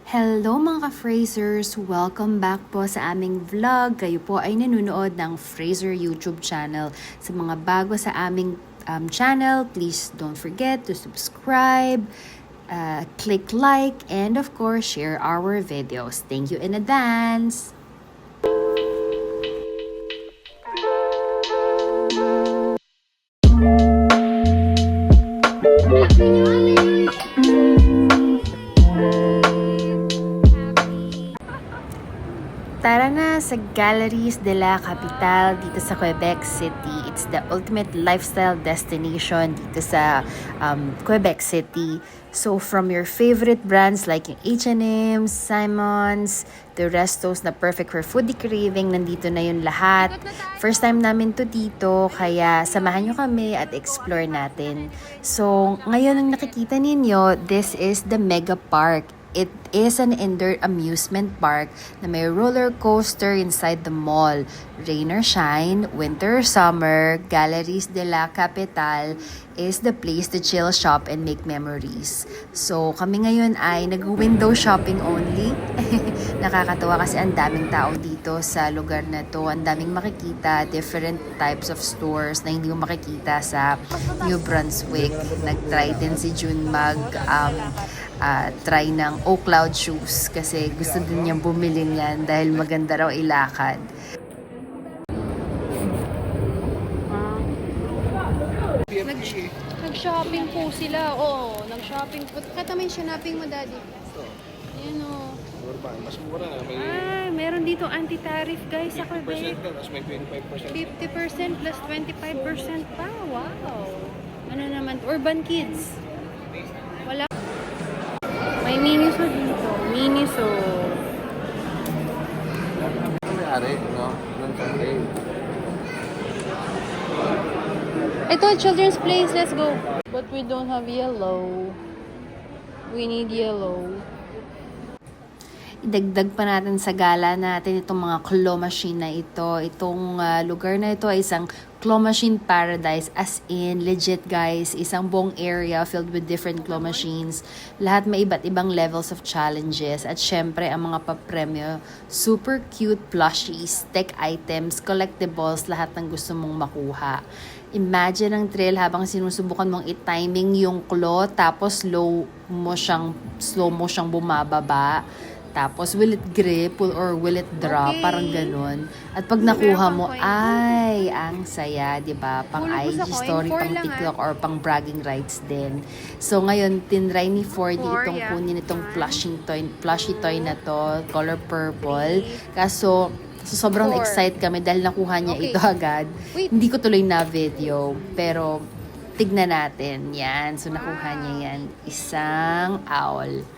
Hello mga ka-Frasers! Welcome back po sa aming vlog. Kayo po ay nanonood ng Fraser YouTube channel. Sa mga bago sa aming channel, please don't forget to subscribe, click like, and of course, share our videos. Thank you in advance! Tara na sa Galeries de la Capitale dito sa Quebec City. It's the ultimate lifestyle destination dito sa Quebec City. So from your favorite brands like yung H&M, Simons, the restos na perfect for foodie craving, nandito na yun lahat. First time namin to dito, kaya samahan nyo kami at explore natin. So ngayon ang nakikita ninyo, this is the Mega Park. It is an indoor amusement park na may roller coaster inside the mall. Rain or shine, winter or summer, Galeries de la Capitale is the place to chill, shop, and make memories. So, kami ngayon ay nag-window shopping only. Nakakatawa kasi ang daming tao dito sa lugar na to. Ang daming makikita, different types of stores na hindi mo makikita sa New Brunswick. Nag-try din si June try ng Oak Cloud shoes kasi gusto din niyang bumili niyan dahil maganda raw ilakad. Nag-shopping po sila. Oo, nag-shopping po. Kata may shopping mo, Daddy. Ayan o. Mas mura na. Meron dito anti-tariff, guys, sa 50% Quebec. ka, tapos may 25%. 50% plus 25% pa. Wow. Ano naman? Urban Kids. Wala. May Miniso dito. Miniso. Ano may-ari, no? Nang Sunday. Ito, children's place. Let's go. But we don't have yellow. We need yellow. Idagdag pa natin sa gala natin itong mga claw machine na ito. Itong lugar na ito ay isang claw machine paradise, as in legit guys, isang buong area filled with different claw machines. Lahat may iba't ibang levels of challenges. At syempre, ang mga papremyo, super cute plushies, tech items, collectibles, lahat ng gusto mong makuha. Imagine ang thrill habang sinusubukan mong i-timing yung claw, tapos slow mo siyang bumababa. Tapos, will it grip or will it drop? Okay. Parang ganun. At pag nakuha mo, ay, ang saya, di ba? Pang Pulot IG sa coin, story, 4 pang lang, TikTok, or pang bragging rights din. So, ngayon, tinry ni 4D 4, itong yeah. kunin itong plushie toy na to, color purple. Kaso, sobrang 4. excited kami dahil nakuha niya Okay. ito agad. Wait. Hindi ko tuloy na video, pero tignan natin. Yan. So, nakuha niya yan. Isang owl.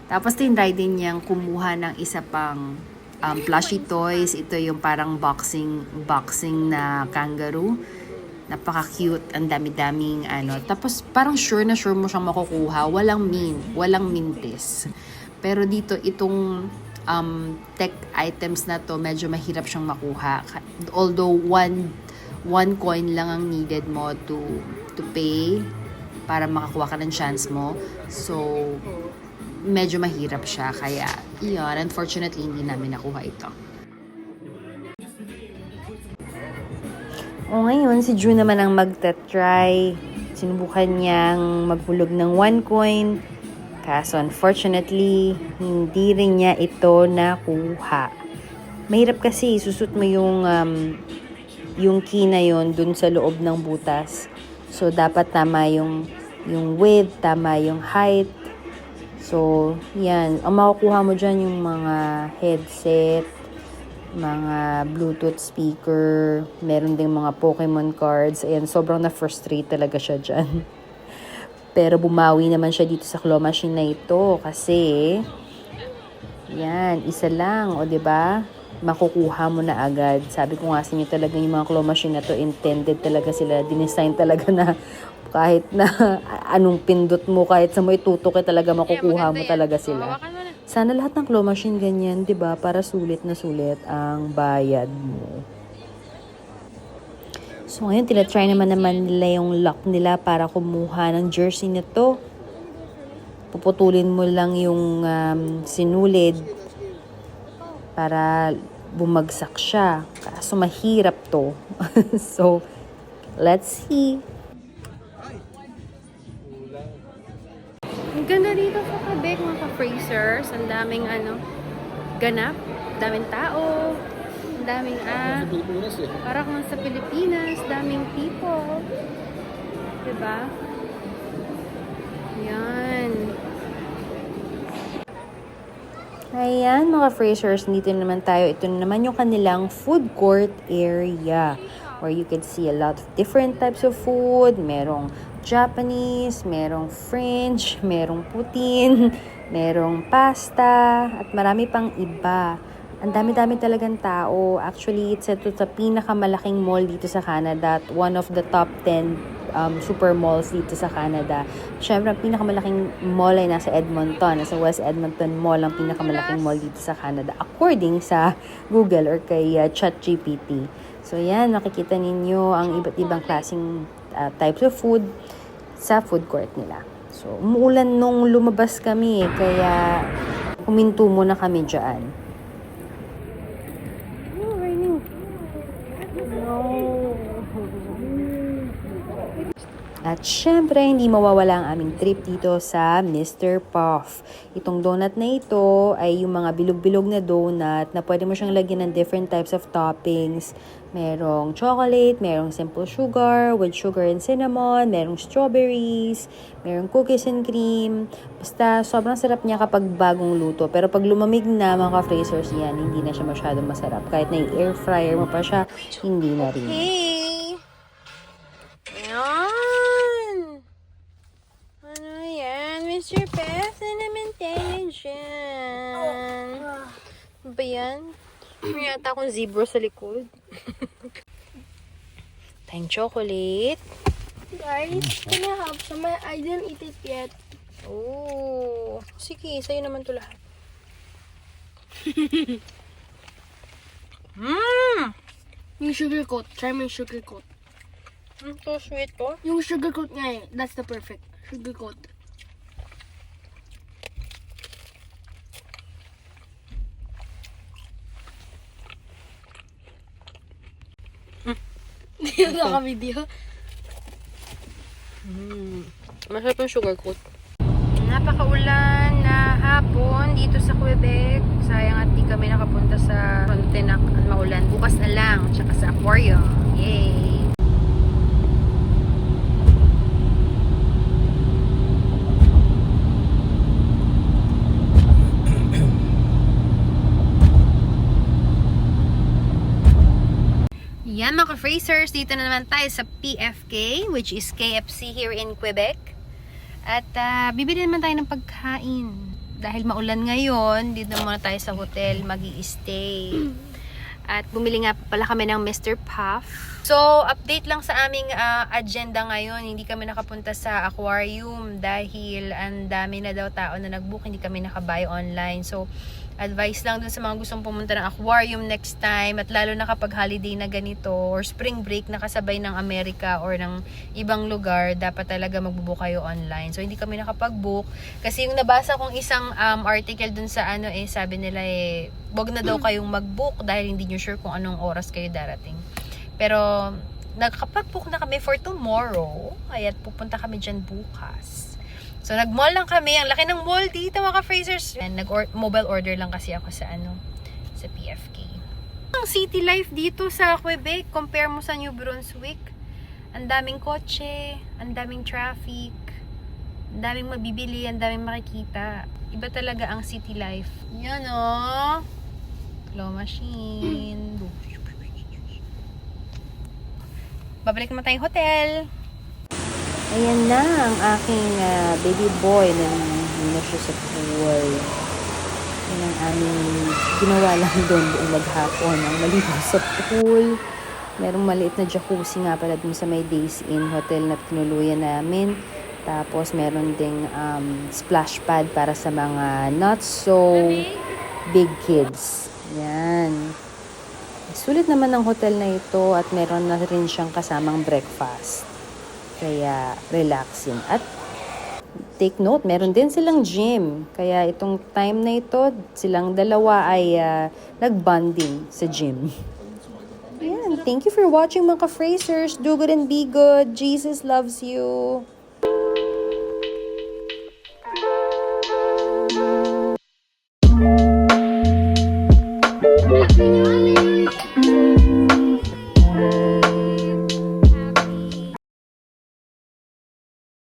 Tapos tinry din niyang kumuha ng isa pang plushie toys. Ito yung parang boxing na kangaroo. Napaka-cute. Ang dami-daming ano. Tapos parang sure na sure mo siyang makukuha. Walang mintis. Pero dito itong tech items na to, medyo mahirap siyang makuha. Although one coin lang ang needed mo to pay para makakuha ka ng chance mo. So, medyo mahirap siya. Kaya, yun, unfortunately, hindi namin nakuha ito. O ngayon, si June naman ang magta-try. Sinubukan niyang maghulog ng 1 coin. Kaso, unfortunately, hindi rin niya ito nakuha. Mahirap kasi, susut mo yung key na yun dun sa loob ng butas. So, dapat tama yung width, tama yung height. So, yan. Ang makukuha mo dyan yung mga headset, mga Bluetooth speaker, meron ding mga Pokemon cards. Ayan, sobrang na-frustrate talaga siya dyan. Pero bumawi naman siya dito sa claw machine na ito kasi, yan, isa lang, o 'di ba? Makukuha mo na agad. Sabi ko nga sa inyo talaga yung mga claw machine na to, intended talaga sila, dinesign talaga na kahit na anong pindot mo, kahit sa mo itutok, talaga makukuha mo talaga sila. Sana lahat ng claw machine ganyan, 'di ba? Para sulit na sulit ang bayad mo. So ngayon, tinatry naman nila yung luck nila para kumuha ng jersey na to. puputulin mo lang yung sinulid para bumagsak siya. Kaso mahirap to. So, let's see. Ang ganda dito sa Quebec, mga ka-Frasers. Ang daming ganap. Ang daming tao. Ang daming Sa Pilipinas eh. para kung sa Pilipinas, daming people. Diba? Yan. Ayan mga Frasers, dito naman tayo. Ito naman yung kanilang food court area where you can see a lot of different types of food. Merong Japanese, merong French, merong Putin, merong pasta, at marami pang iba. Ang dami-dami talagang tao. Actually, ito sa pinakamalaking mall dito sa Canada at one of the top 10 super malls dito sa Canada. Siyempre, ang pinakamalaking mall ay nasa Edmonton. Nasa West Edmonton Mall ang pinakamalaking mall dito sa Canada according sa Google or kay ChatGPT. So, yan. Makikita ninyo ang iba't ibang klaseng types of food sa food court nila. So, umuulan nung lumabas kami kaya huminto muna kami dyan. Oh, raining. At syempre, hindi mawawala ang aming trip dito sa Mr. Puff. Itong donut na ito ay yung mga bilog-bilog na donut na pwede mo siyang lagyan ng different types of toppings. Merong chocolate, merong simple sugar with sugar and cinnamon, merong strawberries, merong cookies and cream. Basta sobrang sarap niya kapag bagong luto. Pero pag lumamig na mga Frasers yan, hindi na siya masyadong masarap. Kahit na i-air fryer mo pa siya, hindi na rin. Hey! Ayan! Ano yan? Mr. Pef, na naman tayo dyan. Ano ba yan? May yata akong zebra sa likod. Tayong chocolate. Guys, can I have some? I didn't eat it yet. Oh, sige, sa'yo naman to lahat. Yung sugar coat. Try my sugar coat. So sweet to. Yung sugar coat nga eh. That's the perfect sugar coat. Hindi yung naka-video. Masarap yung sugar coat. Napakaulan na hapon dito sa Quebec. Sayang at di kami nakapunta sa Frontenac at maulan. Bukas na lang. Tsaka sa aquarium. Yay! Yan mga Frasers, dito na naman tayo sa PFK, which is KFC here in Quebec. At bibili naman tayo ng pagkain. Dahil maulan ngayon, dito muna tayo sa hotel mag-i-stay. At bumili nga pala kami ng Mr. Puff. So, update lang sa aming agenda ngayon. Hindi kami nakapunta sa aquarium dahil ang dami na daw tao na nag-book. Hindi kami nakabuy online. So, advice lang dun sa mga gustong pumunta ng aquarium next time at lalo na kapag holiday na ganito or spring break na kasabay ng Amerika or ng ibang lugar, dapat talaga magbubook kayo online. So hindi kami nakapag-book kasi yung nabasa kong isang article dun sa sabi nila wag na daw kayong mag-book dahil hindi nyo sure kung anong oras kayo darating. Pero nakapag-book na kami for tomorrow, kaya pupunta kami dyan bukas. So, nag-mall lang kami. Ang laki ng mall dito, mga Frasers. And nag-mobile order lang kasi ako sa sa PFK. Ang city life dito sa Quebec, compare mo sa New Brunswick. Ang daming kotse, ang daming traffic, ang daming mabibili, ang daming makikita. Iba talaga ang city life. Yan o. Claw machine. Babalik naman tayong hotel. Ayan na ang aking baby boy na hindi na siya sa pool. Yan ang aming ginawa lang doon buong maghapon. Ang maligo sa pool. Merong maliit na jacuzzi nga pala dun sa may Days Inn hotel na tinuluyan namin. Tapos meron ding splash pad para sa mga not so big kids. Yan. Sulit naman ang hotel na ito at meron na rin siyang kasamang breakfast. Kaya relaxing. At take note, meron din silang gym. Kaya itong time na ito, silang dalawa ay nagbonding sa gym. Yan. Thank you for watching mga ka-Frasers. Do good and be good. Jesus loves you.